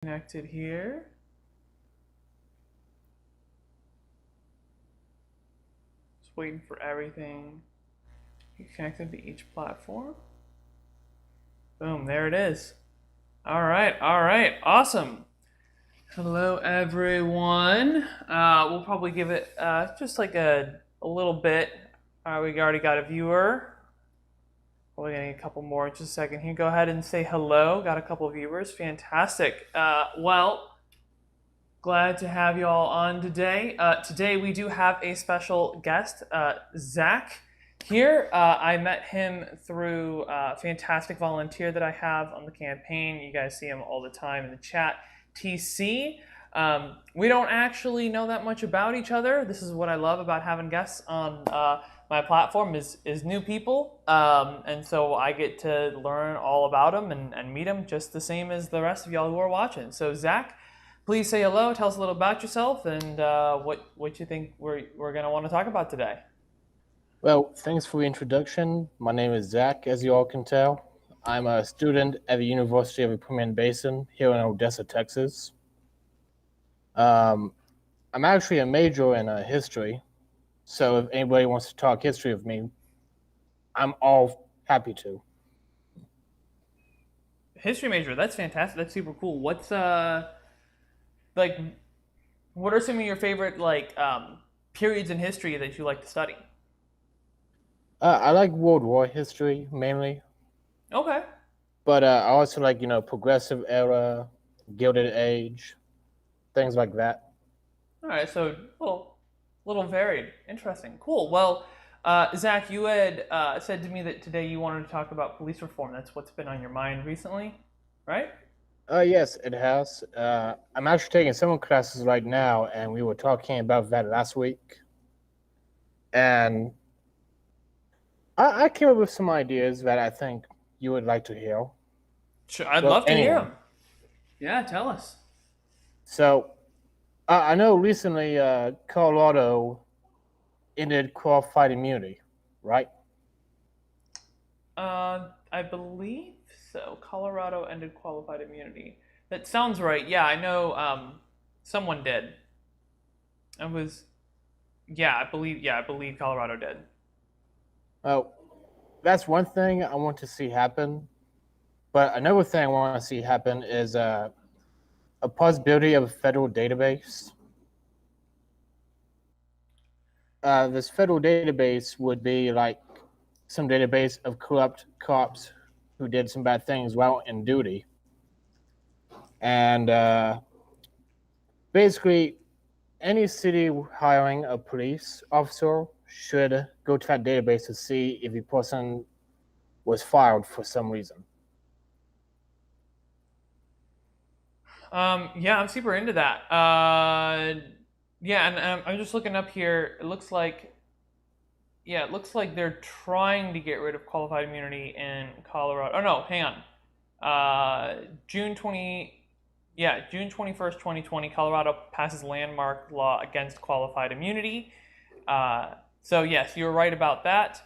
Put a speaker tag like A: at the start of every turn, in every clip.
A: Connected here. Just waiting for everything. Connected to each platform. Boom, there it is. All right, awesome. Hello, everyone. We'll probably give it just like a little bit. We already got a viewer. We're getting a couple more in just a second here. Go ahead and say hello. Got a couple of viewers. Fantastic. Glad to have you all on today. Today we do have a special guest, Zach. Here, I met him through a fantastic volunteer that I have on the campaign. You guys see him all the time in the chat. TC. We don't actually know that much about each other. This is what I love about having guests on my platform is new people, and so I get to learn all about them and meet them just the same as the rest of y'all who are watching. So Zach, please say hello. Tell us a little about yourself and what you think we're going to want to talk about today.
B: Well, thanks for the introduction. My name is Zach, as you all can tell. I'm a student at the University of the Permian Basin here in Odessa, Texas. I'm actually a major in history, so if anybody wants to talk history with me, I'm all happy to.
A: History major. That's fantastic. That's super cool. What's like? What are some of your favorite periods in history that you like to study?
B: I like World War history mainly,
A: Okay.
B: but I also like progressive era, Gilded Age, things like that.
A: All right. So little varied. Interesting. Cool. Well, Zach, you had said to me that today you wanted to talk about police reform. That's what's been on your mind recently, right?
B: Yes, it has. I'm actually taking summer classes right now, and we were talking about that last week. And I came up with some ideas that I think you would like to hear.
A: Sure. I'd
B: Well,
A: love to hear
B: anyway,
A: them. Yeah. Tell us.
B: so I know recently Colorado ended qualified immunity, right?
A: I believe so. Colorado ended qualified immunity. That sounds right. Yeah, I know. Someone did. It was. Yeah, I believe. Yeah, I believe Colorado did.
B: Well, that's one thing I want to see happen. But another thing I want to see happen is a possibility of a federal database. This federal database would be like some database of corrupt cops who did some bad things while in duty. And basically, any city hiring a police officer should go to that database to see if the person was fired for some reason.
A: Yeah, I'm super into that. Yeah, and I'm just looking up here. It looks like they're trying to get rid of qualified immunity in Colorado. Oh no, hang on. June 20. Yeah, June 21st, 2020, Colorado passes landmark law against qualified immunity. So yes, you're right about that.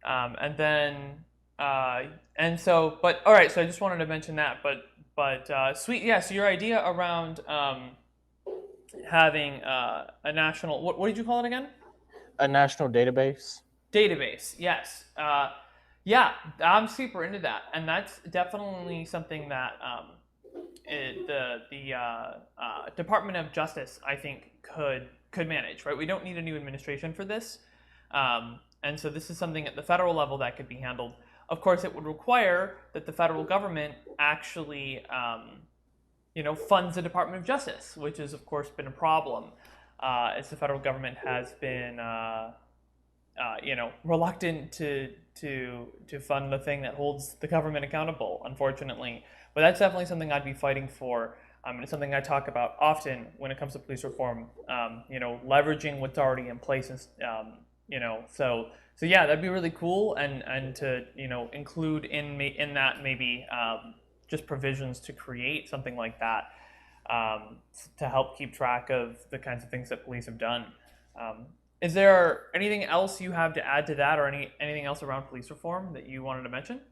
A: And then but all right. So I just wanted to mention that, but sweet. Yeah. So your idea around having a national what did you call it again?
B: A national database.
A: Database. Yes. Yeah, I'm super into that, and that's definitely something that the Department of Justice, I think, could manage. Right, we don't need a new administration for this, and so this is something at the federal level that could be handled. Of course, it would require that the federal government actually, funds the Department of Justice, which has, of course, been a problem, as the federal government has been, reluctant to fund the thing that holds the government accountable, unfortunately. But that's definitely something I'd be fighting for. And it's something I talk about often when it comes to police reform. Leveraging what's already in place, so yeah, that'd be really cool, and to include in that maybe just provisions to create something like that, to help keep track of the kinds of things that police have done. Is there anything else you have to add to that, or anything else around police reform that you wanted to mention?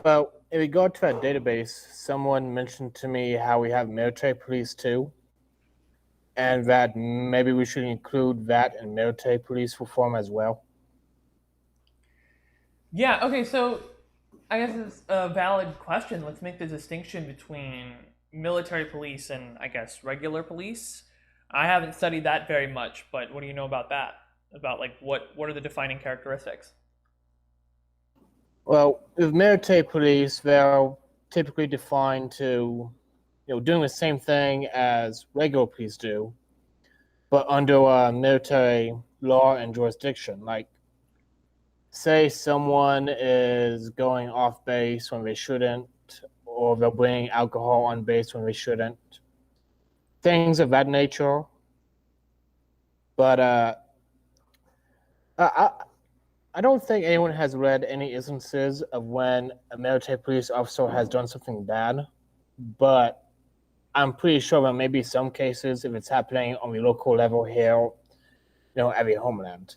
B: Well, in regard to that database, someone mentioned to me how we have military police too, and that maybe we should include that in military police reform as well.
A: Yeah, okay, so I guess it's a valid question. Let's make the distinction between military police and, I guess, regular police. I haven't studied that very much, but what do you know about that? About like what are the defining characteristics?
B: Well, with military police, they're typically defined to, doing the same thing as regular police do, but under military law and jurisdiction. Like, say someone is going off base when they shouldn't, or they're bringing alcohol on base when they shouldn't, things of that nature. But I, I don't think anyone has read any instances of when a military police officer has done something bad, but I'm pretty sure there may be some cases if it's happening on the local level here, at the homeland.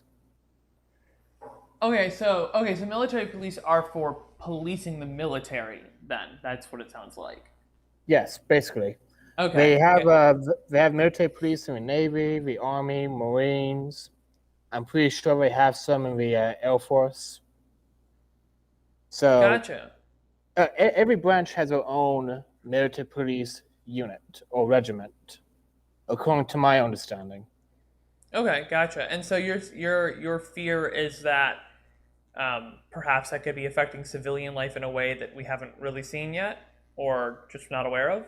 A: Okay, so military police are for policing the military. Then that's what it sounds like.
B: Yes, basically.
A: Okay,
B: They have
A: okay,
B: uh, they have military police in the Navy, the Army, Marines. I'm pretty sure they have some in the Air Force. So
A: gotcha.
B: every branch has their own military police unit or regiment, according to my understanding.
A: Okay, gotcha. And so your fear is that perhaps that could be affecting civilian life in a way that we haven't really seen yet, or just not aware of.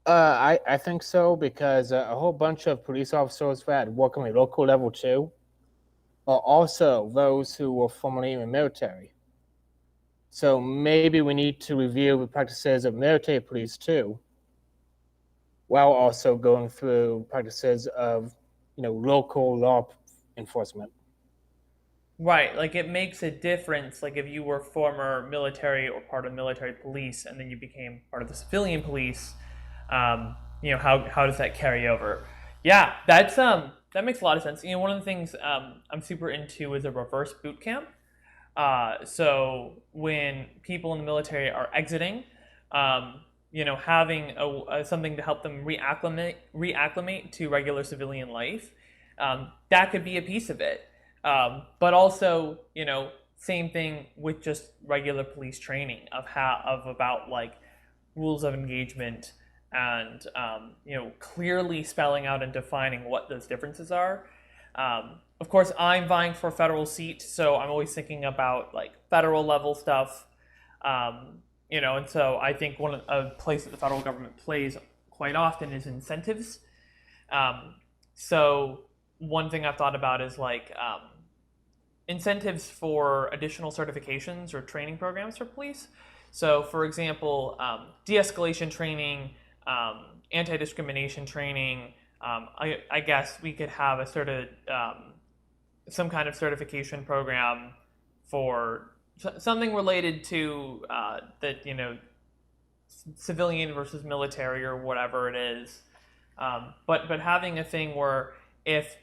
B: I think so because a whole bunch of police officers that work on the local level too are also those who were formerly in the military. So maybe we need to review the practices of military police too, while also going through practices of, local law enforcement.
A: Right, like it makes a difference. Like if you were former military or part of military police, and then you became part of the civilian police, how does that carry over? Yeah, that makes a lot of sense. One of the things I'm super into is a reverse boot camp. So when people in the military are exiting, having something to help them reacclimate to regular civilian life, that could be a piece of it. But also, same thing with just regular police training of about like rules of engagement and clearly spelling out and defining what those differences are. Of course, I'm vying for a federal seat, so I'm always thinking about like federal level stuff. And so I think a place that the federal government plays quite often is incentives. So one thing I've thought about is like incentives for additional certifications or training programs for police. So, for example, de-escalation training, anti-discrimination training. I guess we could have a sort of some kind of certification program for something related to that civilian versus military or whatever it is. But having a thing where if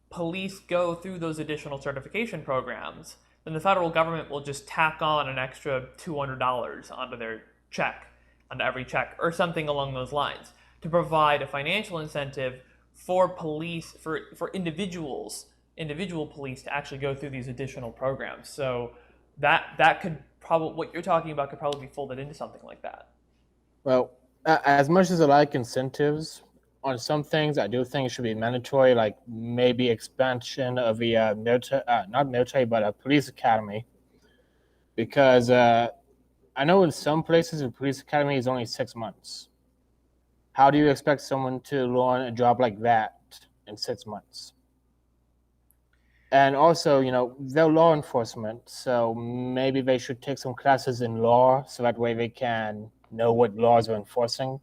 A: police go through those additional certification programs, then the federal government will just tack on an extra $200 onto their check, onto every check, or something along those lines, to provide a financial incentive for police, for individual police to actually go through these additional programs. So that could probably, what you're talking about could probably be folded into something like that.
B: Well, as much as I like incentives, on some things I do think it should be mandatory, like maybe expansion of the military, not military, but a police academy. Because I know in some places the police academy is only 6 months. How do you expect someone to learn a job like that in 6 months? And also, they're law enforcement, so maybe they should take some classes in law so that way they can know what laws they're enforcing,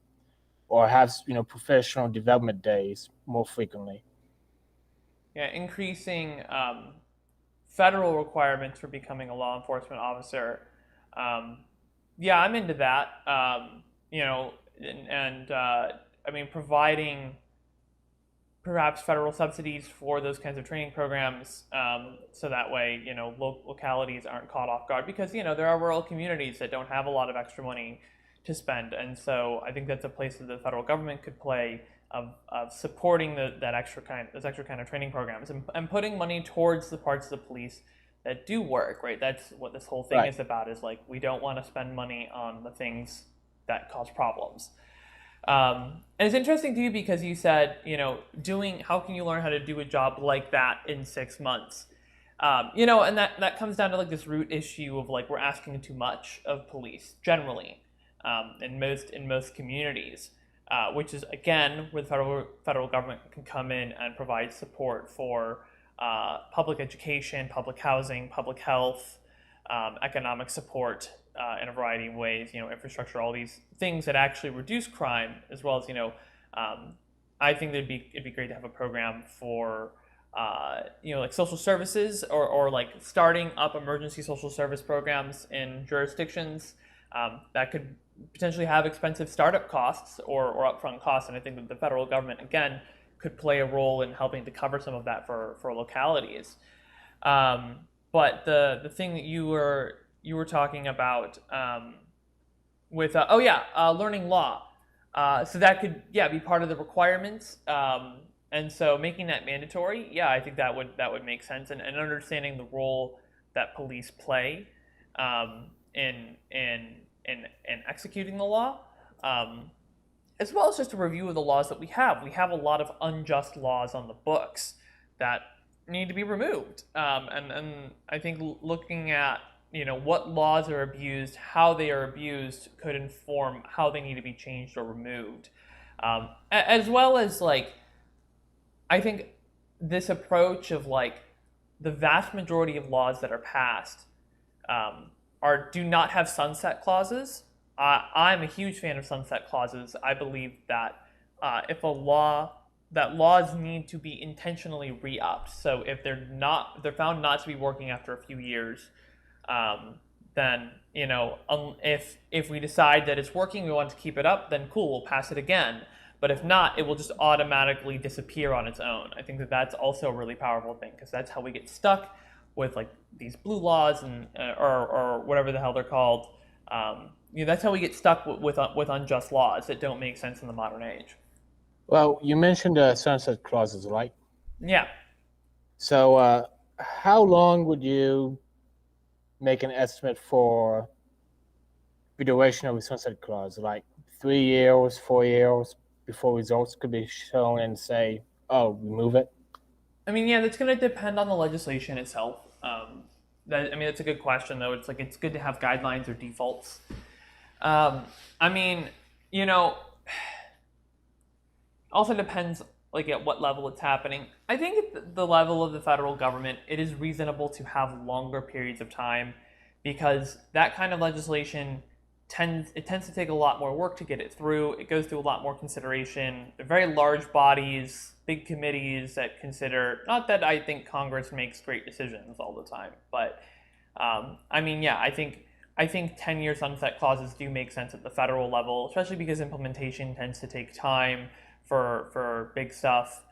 B: or have professional development days more frequently.
A: Yeah, increasing federal requirements for becoming a law enforcement officer. Um, yeah, I'm into that. I mean, providing perhaps federal subsidies for those kinds of training programs, so that way, localities aren't caught off guard, because there are rural communities that don't have a lot of extra money to spend, and so I think that's a place that the federal government could play, of supporting those extra kind of training programs, and putting money towards the parts of the police that do work, right? That's what this whole thing
B: Right.
A: is about, is like, we don't want to spend money on the things that cause problems. And it's interesting to you because you said, doing, how can you learn how to do a job like that in 6 months? And that comes down to like this root issue of like, we're asking too much of police generally, in most communities, which is again where the federal government can come in and provide support for public education, public housing, public health, economic support, in a variety of ways, infrastructure, all these things that actually reduce crime, as well as, I think it'd be great to have a program for, like social services, or like starting up emergency social service programs in jurisdictions, that could potentially have expensive startup costs, or upfront costs. And I think that the federal government, again, could play a role in helping to cover some of that for localities. But the thing that you were talking about, with learning law, so that could be part of the requirements, and so making that mandatory, I think that would make sense, and understanding the role that police play, in executing the law, as well as just a review of the laws that we have. We have a lot of unjust laws on the books that need to be removed, and I think looking at what laws are abused, how they are abused, could inform how they need to be changed or removed, as well as like, I think this approach of like, the vast majority of laws that are passed, do not have sunset clauses. I'm a huge fan of sunset clauses. I believe that, if laws need to be intentionally re-upped. So if they're found not to be working after a few years, then if we decide that it's working, we want to keep it up, then cool, we'll pass it again. But if not, it will just automatically disappear on its own. I think that that's also a really powerful thing, because that's how we get stuck with like these blue laws, and or whatever the hell they're called. That's how we get stuck with unjust laws that don't make sense in the modern age.
B: Well, you mentioned sunset clauses, right?
A: Yeah.
B: So, how long would you make an estimate for the duration of a sunset clause? Like 3 years, 4 years before results could be shown and say, "Oh, remove it."
A: I mean, that's going to depend on the legislation itself. That's a good question, though. It's like, it's good to have guidelines or defaults. I mean, also depends like at what level it's happening. I think at the level of the federal government, it is reasonable to have longer periods of time, because that kind of legislation tends to take a lot more work to get it through. It goes through a lot more consideration. They're very large bodies, big committees that consider. Not that I think Congress makes great decisions all the time, but I think 10-year sunset clauses do make sense at the federal level, especially because implementation tends to take time for big stuff.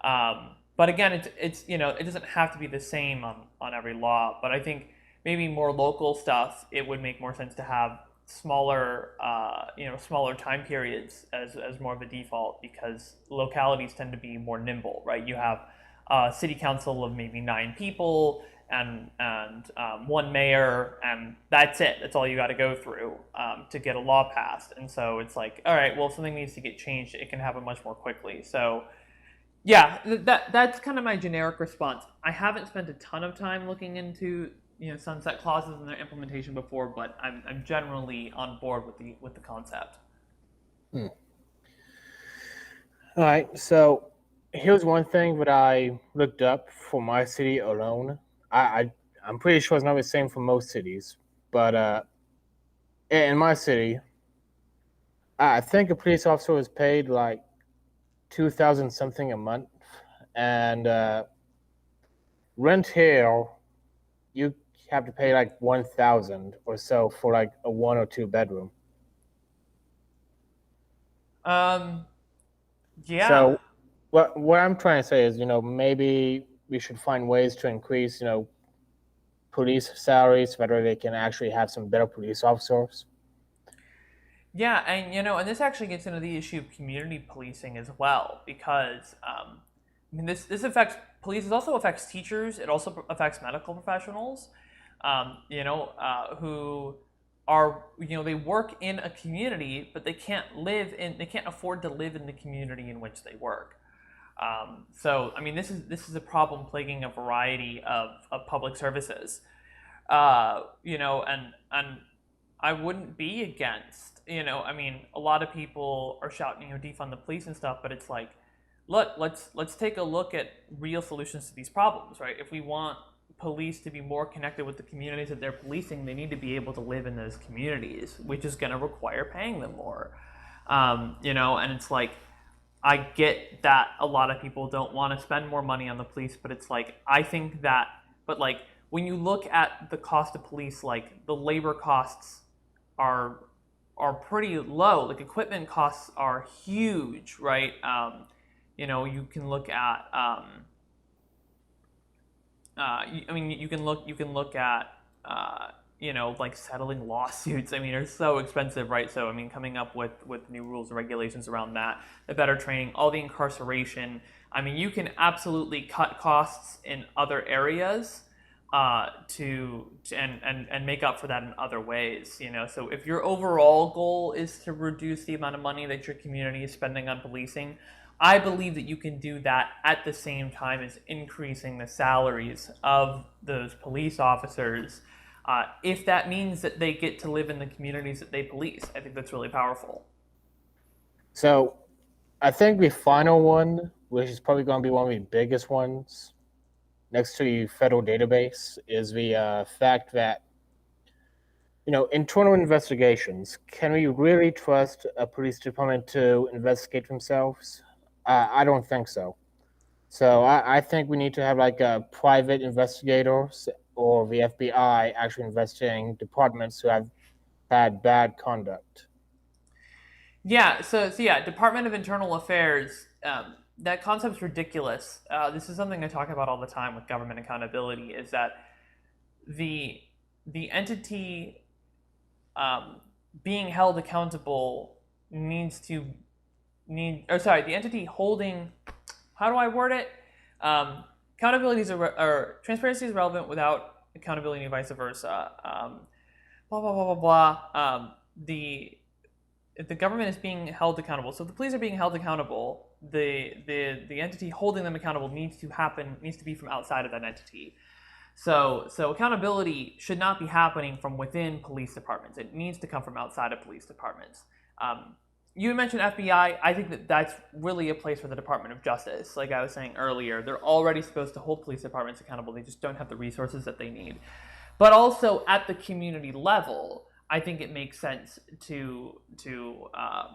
A: But again, it doesn't have to be the same on every law. But I think maybe more local stuff, it would make more sense to have smaller time periods as more of a default, because localities tend to be more nimble, right? You have a city council of maybe 9 people, and one mayor, and that's it. That's all you got to go through, to get a law passed. And so it's like, all right, well, if something needs to get changed, it can happen much more quickly. So that's kind of my generic response. I haven't spent a ton of time looking into sunset clauses and their implementation before, but I'm generally on board with the concept.
B: All right. So here's one thing that I looked up for my city alone. I'm pretty sure it's not the same for most cities, but in my city, I think a police officer was paid like 2,000 something a month, and rent here, you have to pay like 1,000 or so for like a 1 or 2 bedroom.
A: Yeah.
B: So what I'm trying to say is, maybe we should find ways to increase, police salaries, whether they can actually have some better police officers.
A: Yeah, and and this actually gets into the issue of community policing as well, because I mean, this affects police. It also affects teachers. It also affects medical professionals, who are they work in a community, but they can't afford to live in the community in which they work. So I mean, this is a problem plaguing a variety of public services. And I wouldn't be against, I mean, a lot of people are shouting, defund the police and stuff, but it's like, look, let's take a look at real solutions to these problems, right? If we want police to be more connected with the communities that they're policing, they need to be able to live in those communities, which is going to require paying them more. And it's like, I get that a lot of people don't want to spend more money on the police, but it's like, I think that, but like, when you look at the cost of police, like the labor costs are pretty low. Like equipment costs are huge, right? You can look at. You can look at. Like settling lawsuits. I mean, are so expensive, right? So I mean, coming up with new rules and regulations around that, the better training, all the incarceration. I mean, you can absolutely cut costs in other areas and make up for that in other ways. So if your overall goal is to reduce the amount of money that your community is spending on policing, I believe that you can do that at the same time as increasing the salaries of those police officers, if that means that they get to live in the communities that they police. I think that's really powerful.
B: So I think the final one, which is probably going to be one of the biggest ones, next to the federal database, is the fact that, internal investigations. Can we really trust a police department to investigate themselves? I don't think so. So I think we need to have like a private investigators or the FBI actually investigating departments who have had bad conduct.
A: Yeah. So yeah, Department of Internal Affairs. That concept's ridiculous. This is something I talk about all the time with government accountability. Is that the entity being held accountable the entity holding, how do I word it? Accountability or transparency is relevant without accountability and vice versa. Blah blah blah blah blah. The If the government is being held accountable, so if the police are being held accountable, the entity holding them accountable needs to be from outside of that entity. So accountability should not be happening from within police departments. It needs to come from outside of police departments. You mentioned FBI. I think that that's really a place for the Department of Justice. Like I was saying earlier, they're already supposed to hold police departments accountable. They just don't have the resources that they need. But also at the community level, I think it makes sense to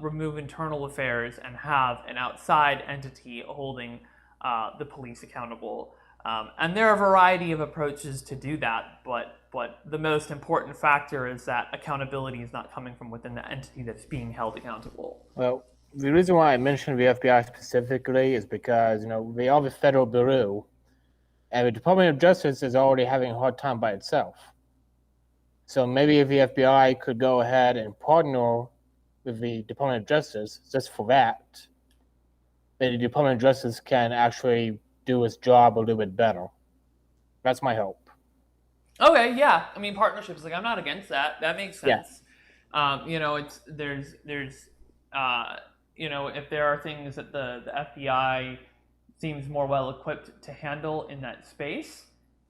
A: remove internal affairs and have an outside entity holding the police accountable. And there are a variety of approaches to do that, but the most important factor is that accountability is not coming from within the entity that's being held accountable.
B: Well, the reason why I mentioned the FBI specifically is because, they are the federal bureau, and the Department of Justice is already having a hard time by itself. So maybe if the FBI could go ahead and partner with the Department of Justice just for that, then the Department of Justice can actually do its job a little bit better. That's my hope.
A: Okay, yeah. I mean, partnerships. Like, I'm not against that. That makes sense.
B: Yeah.
A: It's if there are things that the FBI seems more well equipped to handle in that space,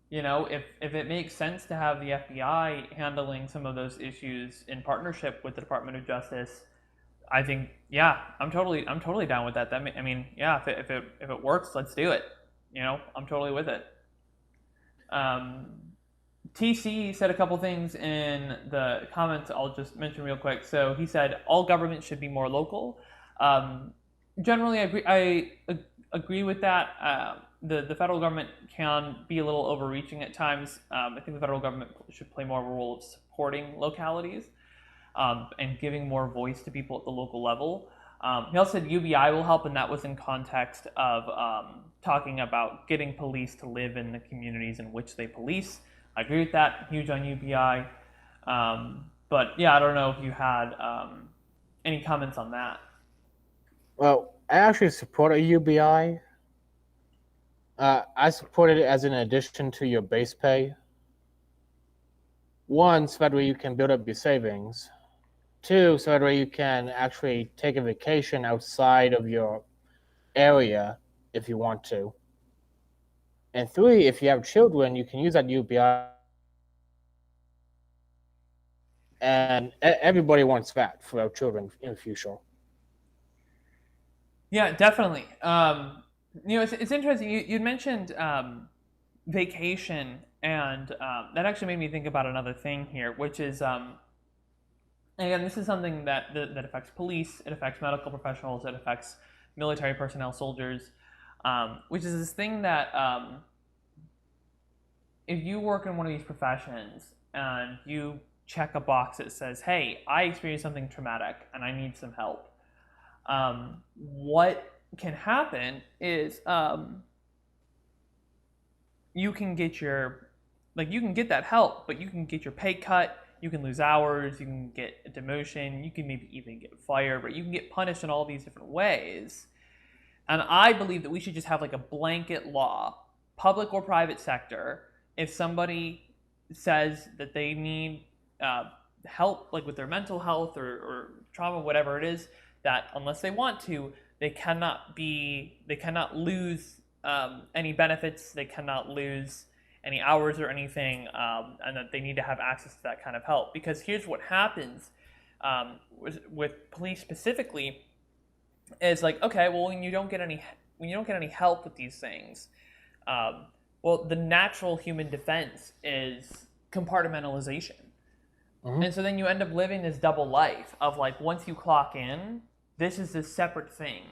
A: if it makes sense to have the FBI handling some of those issues in partnership with the Department of Justice, I think, yeah, I'm totally down with that. If it works, let's do it. I'm totally with it. TC said a couple things in the comments. I'll just mention real quick. So he said all government should be more local. Generally, I agree with that. The federal government can be a little overreaching at times. I think the federal government should play more of a role of supporting localities and giving more voice to people at the local level. He also said UBI will help, and that was in context of talking about getting police to live in the communities in which they police. I agree with that. Huge on UBI. But yeah, I don't know if you had any comments on that.
B: Well, I actually support a UBI. I support it as an addition to your base pay. One, so that way you can build up your savings. Two, so that way you can actually take a vacation outside of your area if you want to. And three, if you have children, you can use that UBI. And everybody wants that for our children in the future.
A: Yeah, definitely. It's interesting. You'd mentioned vacation, and that actually made me think about another thing here, which is again, this is something that affects police, it affects medical professionals, it affects military personnel, soldiers, which is this thing that if you work in one of these professions and you check a box that says, "Hey, I experienced something traumatic and I need some help," what can happen is you can get you can get that help, but you can get your pay cut, you can lose hours, you can get a demotion, you can maybe even get fired, but you can get punished in all these different ways. And I believe that we should just have like a blanket law, public or private sector. If somebody says that they need help, like with their mental health or trauma, whatever it is, that unless they want to, they cannot lose any benefits, they cannot lose any hours or anything, and that they need to have access to that kind of help. Because here's what happens with police specifically is like, okay, well, when you don't get any help with these things, well, the natural human defense is compartmentalization.
B: Mm-hmm.
A: And so then you end up living this double life of like, once you clock in, this is this separate thing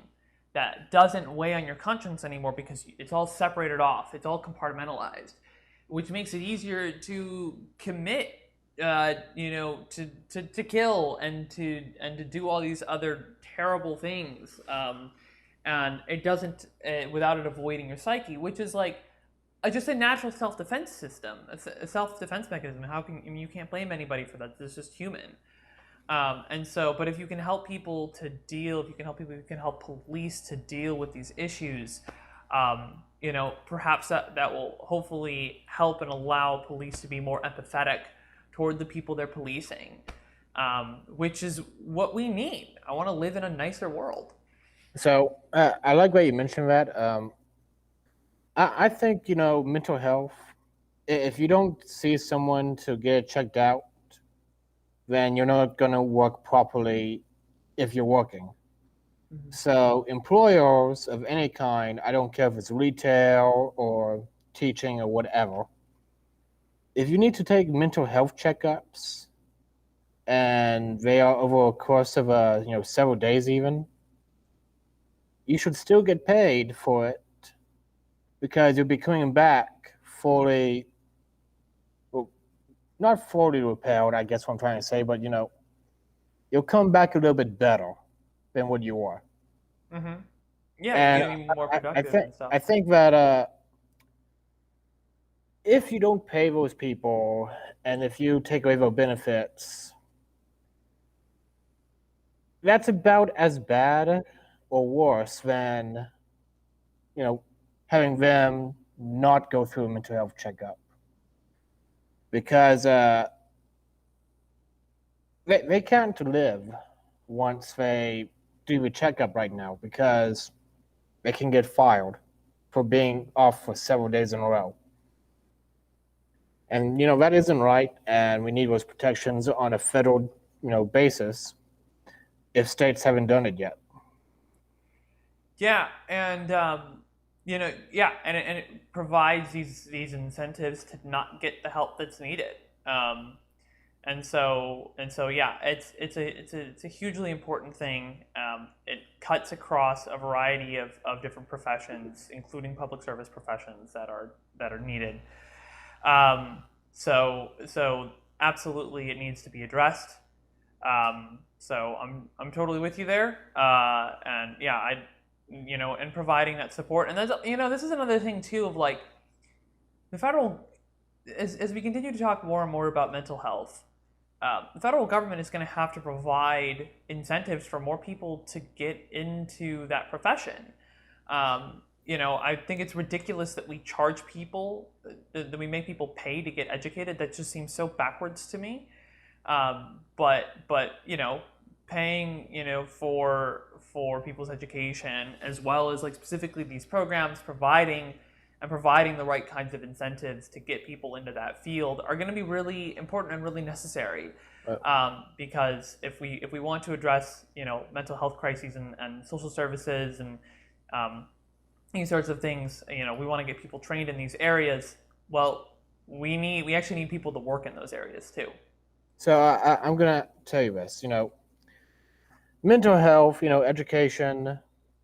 A: that doesn't weigh on your conscience anymore because it's all separated off. It's all compartmentalized, which makes it easier to commit, to kill and to do all these other terrible things. And it doesn't, without it avoiding your psyche, which is like just a natural self-defense system, a self-defense mechanism. You can't blame anybody for that. It's just human. And so, but if you can help people to deal, if you can help police to deal with these issues, perhaps that will hopefully help and allow police to be more empathetic toward the people they're policing, which is what we need. I want to live in a nicer world.
B: So I like what you mentioned that. I think, mental health, if you don't see someone to get it checked out, then you're not going to work properly if you're working. Mm-hmm. So employers of any kind, I don't care if it's retail or teaching or whatever, if you need to take mental health checkups and they are over a course of several days even, you should still get paid for it because you'll be coming back fully, well, not fully repaired, I guess what I'm trying to say, but you'll come back a little bit better than what you were.
A: Mm-hmm. Yeah,
B: and
A: you're gonna be more productive and stuff.
B: I think that if you don't pay those people and if you take away their benefits, that's about as bad or worse than having them not go through a mental health checkup, because they can't live once they do the checkup right now, because they can get fired for being off for several days in a row. And that isn't right, and we need those protections on a federal basis if states haven't done it yet.
A: Yeah, and and it provides these incentives to not get the help that's needed. And so yeah, it's a hugely important thing. It cuts across a variety of different professions, including public service professions that are needed. So absolutely, it needs to be addressed. So I'm totally with you there. And yeah, and providing that support. And that's, this is another thing too of like the federal, as we continue to talk more and more about mental health, the federal government is going to have to provide incentives for more people to get into that profession. I think it's ridiculous that we charge people, that we make people pay to get educated. That just seems so backwards to me. But paying for people's education, as well as like specifically these programs, providing the right kinds of incentives to get people into that field are going to be really important and really necessary. Because if we want to address mental health crises and social services and these sorts of things, we want to get people trained in these areas. Well, we actually need people to work in those areas too.
B: So I'm gonna tell you this. Mental health, education,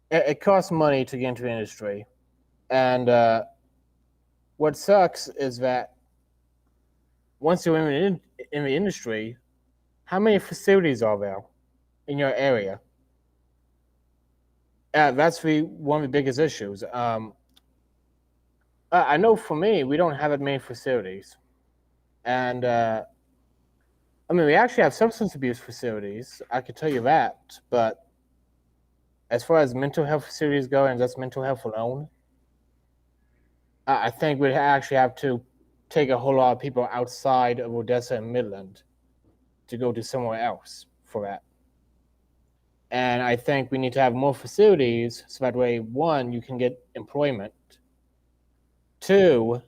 B: it costs money to get into the industry, and what sucks is that once you're in the industry, how many facilities are there in your area? That's one of the biggest issues. I know for me, we don't have that many facilities, and we actually have substance abuse facilities. I could tell you that, but as far as mental health facilities go, and just mental health alone, I think we'd actually have to take a whole lot of people outside of Odessa and Midland to go to somewhere else for that. And I think we need to have more facilities so that way, one, you can get employment. Two,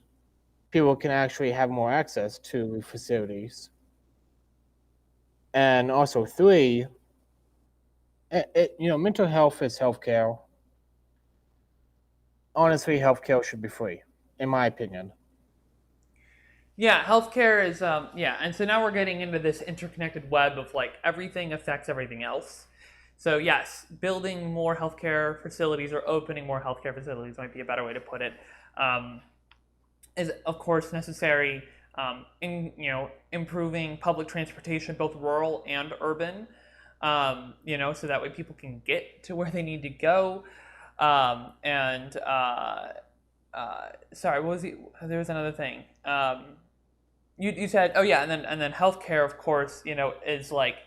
B: people can actually have more access to facilities. And also three, mental health is healthcare. Honestly, healthcare should be free, in my opinion.
A: Yeah, healthcare is and so now we're getting into this interconnected web of like everything affects everything else. So yes, building more healthcare facilities or opening more healthcare facilities might be a better way to put it. Is of course necessary. Improving public transportation, both rural and urban. So that way people can get to where they need to go. Sorry, what was there was another thing. You said, oh yeah, and then healthcare, of course, is like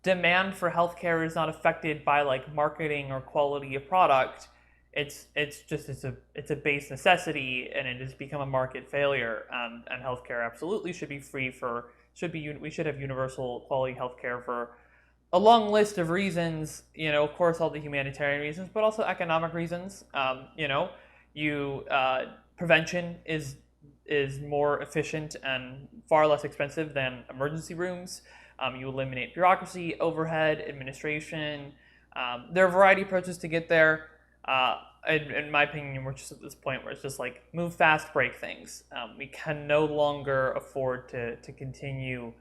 A: demand for healthcare is not affected by like marketing or quality of product. It's a base necessity, and it has become a market failure. And healthcare absolutely should be free we should have universal quality healthcare for a long list of reasons. Of course, all the humanitarian reasons, but also economic reasons. Prevention is more efficient and far less expensive than emergency rooms. You eliminate bureaucracy, overhead, administration. There are a variety of approaches to get there. In my opinion, we're just at this point where it's just like move fast, break things. We can no longer afford to continue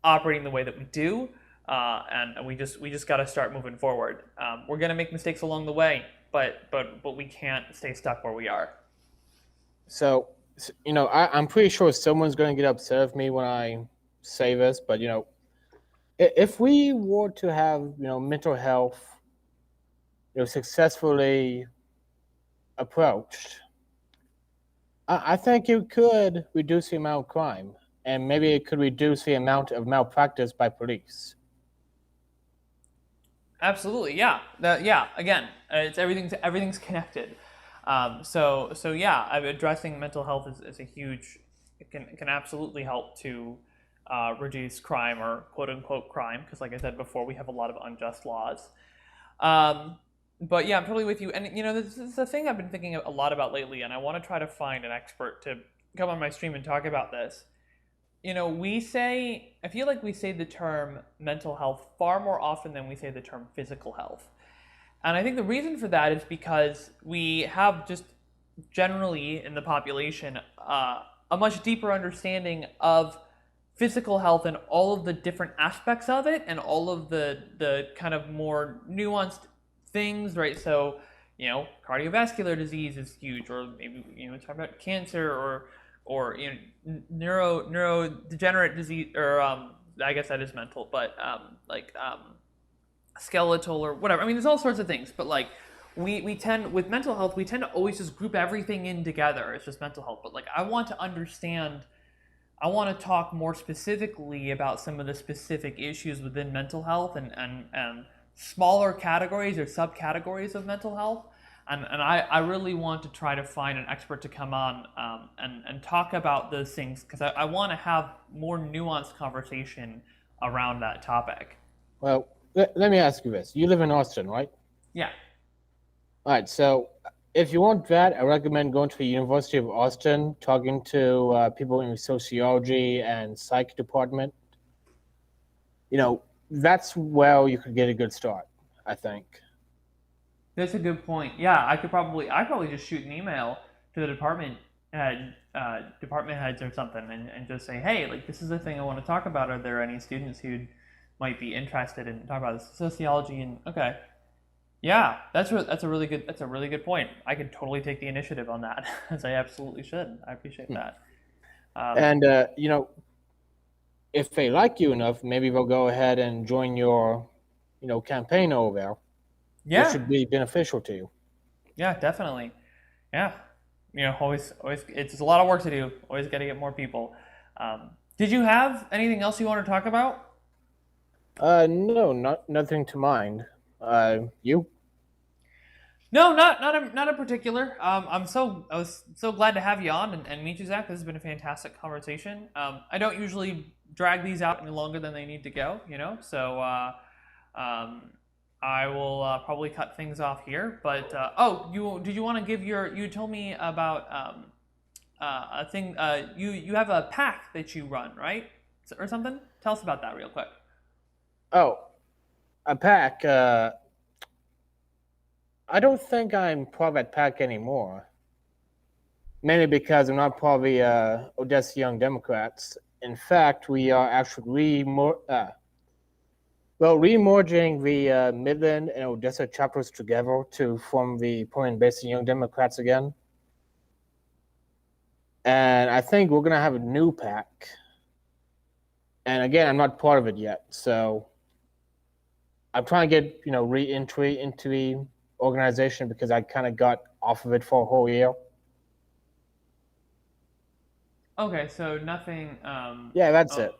A: operating the way that we do, and we just got to start moving forward. We're gonna make mistakes along the way, but we can't stay stuck where we are.
B: So, I'm pretty sure someone's going to get upset with me when I say this, but if we were to have mental health successfully approached, I think it could reduce the amount of crime, and maybe it could reduce the amount of malpractice by police.
A: Absolutely, yeah. Yeah. Again, it's everything's connected. So yeah, addressing mental health is a huge. It can absolutely help to reduce crime, or quote unquote crime, because like I said before, we have a lot of unjust laws. But yeah, I'm totally with you. And this is a thing I've been thinking a lot about lately, and I want to try to find an expert to come on my stream and talk about this. I feel like we say the term mental health far more often than we say the term physical health. And I think the reason for that is because we have just generally in the population a much deeper understanding of physical health and all of the different aspects of it, and all of the kind of more nuanced things, right? So, cardiovascular disease is huge, or maybe talk about cancer, or neurodegenerate disease, or I guess that is mental, but skeletal or whatever. I mean, there's all sorts of things, but like we tend with mental health, we tend to always just group everything in together. It's just mental health, but like I want to understand. I want to talk more specifically about some of the specific issues within mental health and smaller categories or subcategories of mental health. And I really want to try to find an expert to come on and talk about those things because I want to have more nuanced conversation around that topic.
B: Well, let me ask you this. You live in Austin, right?
A: Yeah.
B: All right. So if you want that, I recommend going to the University of Austin, talking to people in the sociology and psych department. That's where you could get a good start, I think.
A: That's a good point. Yeah, I probably just shoot an email to the department heads or something, and just say, hey, like this is the thing I want to talk about. Are there any students who might be interested in talking about this sociology? And okay, yeah, that's a really good point. I could totally take the initiative on that, as I absolutely should. I appreciate that.
B: And if they like you enough, maybe they'll go ahead and join your, campaign over there, which
A: Yeah,
B: should be beneficial to you.
A: yeah, definitely. Yeah, always, it's a lot of work to do. Always got to get more people. Did you have anything else you want to talk about?
B: No, nothing to mind. You?
A: No, not in particular. I was so glad to have you on and meet you, Zach. This has been a fantastic conversation. I don't usually drag these out any longer than they need to go, So um, I will probably cut things off here. But did you want to give your? You told me about a thing. You have a pack that you run, right, or something? Tell us about that real quick.
B: Oh, a pack. I don't think I'm part of that pack anymore. Mainly because I'm not part of the Odessa Young Democrats. In fact, we are actually remerging the Midland and Odessa chapters together to form the Portland Basin Young Democrats again. And I think we're going to have a new pack. And again, I'm not part of it yet. So I'm trying to get, re-entry into the organization because I kind of got off of it for a whole year.
A: Okay, so nothing.
B: Yeah, that's it.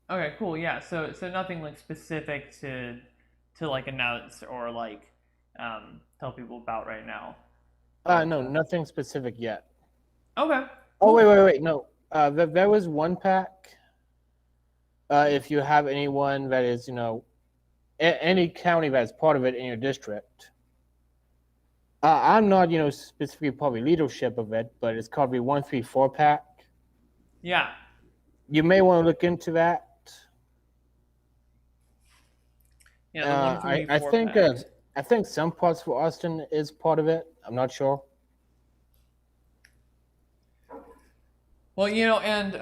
A: Okay, cool. Yeah, so nothing like specific to like announce or like tell people about right now.
B: No, nothing specific yet.
A: Okay.
B: Cool. Oh, wait. No, there was one pack. If you have anyone that is, any county that's part of it in your district. I'm not, specifically probably leadership of it, but it's called the 134 pack.
A: Yeah.
B: You may want to look into that.
A: Yeah, the 134
B: think
A: packs.
B: I think some parts for Austin is part of it. I'm not sure.
A: Well, and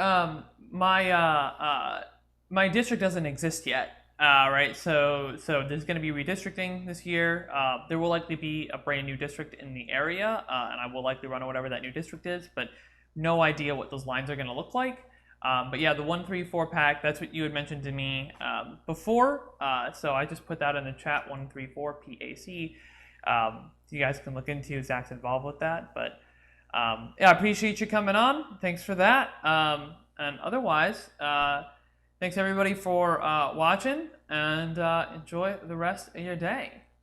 A: my district doesn't exist yet, right? So there's going to be redistricting this year. There will likely be a brand new district in the area, and I will likely run whatever that new district is, but no idea what those lines are going to look like. But yeah, the 134 pack, that's what you had mentioned to me before. So I just put that in the chat, 134 PAC. You guys can look into Zach's involved with that. But yeah, I appreciate you coming on. Thanks for that. And otherwise, thanks everybody for watching and enjoy the rest of your day.